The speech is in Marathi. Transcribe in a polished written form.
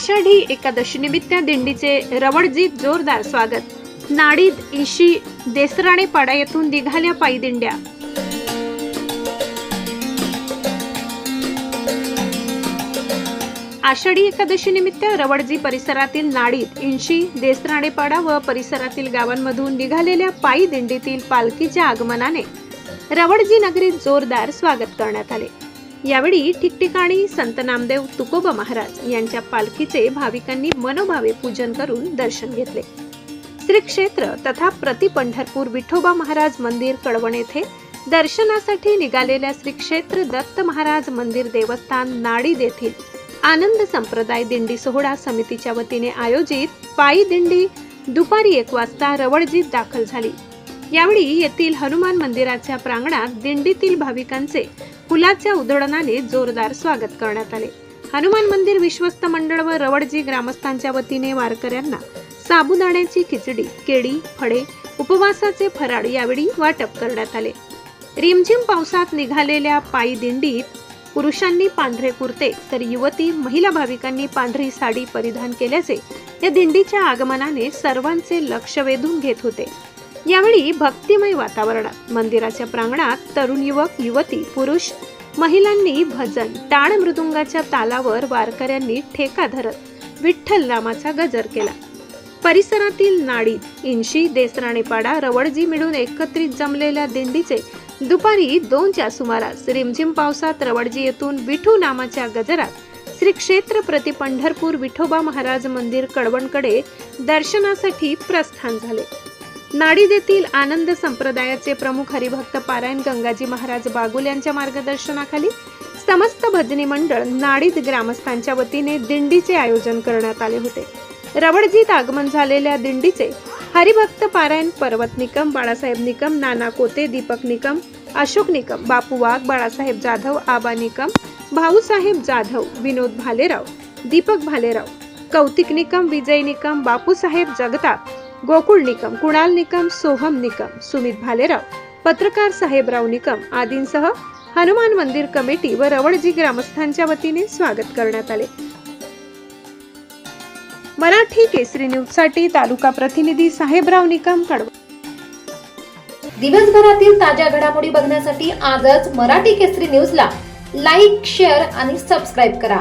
आषाढी एकादशी निमित्त दिंडीचे रवळजीत जोरदार स्वागत। नाडीद, इशी, देसराणे पाडा येथून निघाल्या पायी दिंड्या। आषाढी एकादशी निमित्त रवळजी परिसरातील नाडीद, इंशी, देसराणेपाडा व परिसरातील गावांमधून निघालेल्या पायी दिंडीतील पालखीच्या आगमनाने रवळजी नगरीत जोरदार स्वागत करण्यात आले। यावेळी ठिकठिकाणी संत नामदेव तुकोबा महाराज यांच्या पालखीचे भाविकांनी मनोभावे पूजन करून दर्शन घेतले। श्री क्षेत्र तथा प्रति पंढरपूर विठोबा महाराज मंदिर कळवण येथे दर्शनासाठी निघालेल्या श्री क्षेत्र दत्त महाराज मंदिर देवस्थान नाडीद येथील आनंद संप्रदाय दिंडी सोहळा समितीच्या वतीने आयोजित पायी दिंडी दुपारी 1 वाजता रवळजीत दाखल झाली। यावेळी येथील हनुमान मंदिराच्या प्रांगणात दिंडीतील भाविकांचे फुलाच्या उधळणाने जोरदार स्वागत करण्यात आले। हनुमान मंदिर विश्वस्त मंडळ व रवळजी ग्रामस्थांच्या वतीने वारकऱ्यांना साबुदाण्याची खिचडी, केळी, फळे, उपवासाचे फराळ यावेळी वाटप करण्यात आले। रिमझिम पावसात निघालेल्या पायी दिंडीत पुरुषांनी पांढरे कुर्ते तर युवती महिला भाविकांनी पांढरी साडी परिधान केल्याचे या दिंडीच्या आगमनाने सर्वांचे लक्ष वेधून घेत होते। यावेळी भक्तिमय वातावरणात मंदिराच्या प्रांगणात तरुण युवक, युवती, पुरुष, महिलांनी भजन, टाळ मृदुंगाच्या तालावर वारकऱ्यांनी ठेका धरत विठ्ठल नामाचा गजर केला। परिसरातील नाडीद, इंशी, देसराणेपाडा, रवळजी मिळून एकत्रित जमलेल्या दिंडीचे दुपारी 2च्या सुमारास रिमझिम पावसात रवळजी येथून विठू नामाच्या गजरात श्री क्षेत्र प्रति पंढरपूर विठोबा महाराज मंदिर कळवणकडे दर्शनासाठी प्रस्थान झाले। नाडीद येथील आनंद संप्रदायाचे प्रमुख हरिभक्त पारायण गंगाजी महाराज बागुल यांच्या मार्गदर्शनाखाली समस्त भजनी मंडळ नाडीद ग्रामस्थांच्या वतीने दिंडीचे आयोजन करण्यात आले होते। रवळजीत आगमन झालेल्या दिंडीचे हरिभक्त पारायण पर्वत निकम, बाळासाहेब निकम, नाना कोते, दीपक निकम, अशोक निकम, बापू वाघ, बाळासाहेब जाधव, आबा निकम, भाऊसाहेब जाधव, विनोद भालेराव, दीपक भालेराव, कौतिक निकम, विजय निकम, बापूसाहेब जगताप, गोकुळ निकम, कुणाल निकम, सोहम निकम, सुमित भालेराव, पत्रकार साहेबराव निकम आदींसह हनुमान मंदिर कमिटी व रवळजी ग्रामस्थांच्या वतीने स्वागत करण्यात आले। मराठी केसरी न्यूज साठी तालुका प्रतिनिधी साहेबराव निकम, कळवण। दिवसभरातील ताज्या घडामोडी बघण्यासाठी आजच मराठी केसरी न्यूजला लाईक, शेअर आणि सबस्क्राईब करा।